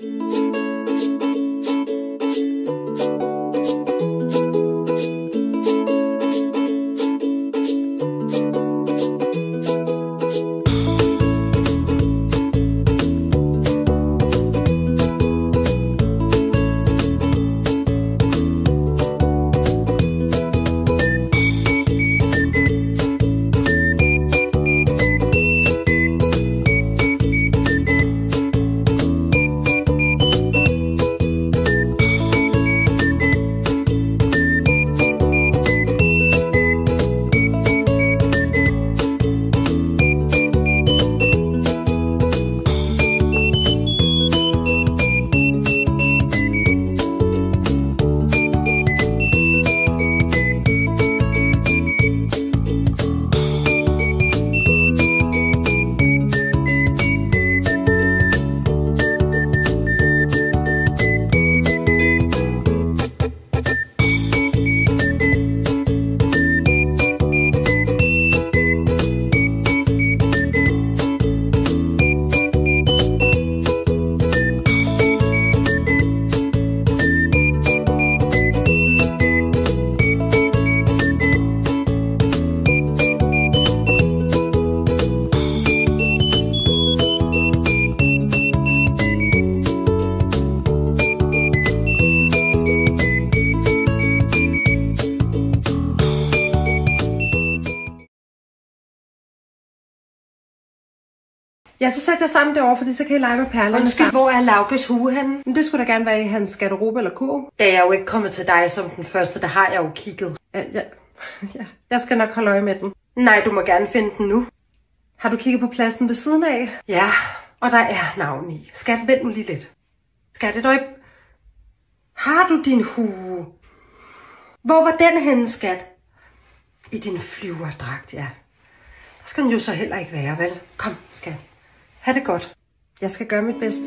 Ja, så sætter jeg sammen derovre, fordi så kan I lege med perlerne. Undskyld, hvor er Laukes hue henne? Men det skulle da gerne være i hans garderobe eller kurv. Da jeg er jo ikke kommet til dig som den første, der har jeg jo kigget. Ja, jeg skal nok holde øje med den. Nej, du må gerne finde den nu. Har du kigget på pladsen ved siden af? Ja, og der er navn i. Skat, vent nu lige lidt. Skat, et øje. Har du din hue? Hvor var den henne, skat? I din flyverdragt, ja. Der skal den jo så heller ikke være, vel? Kom, skat. Ha' det godt. Jeg skal gøre mit bedste.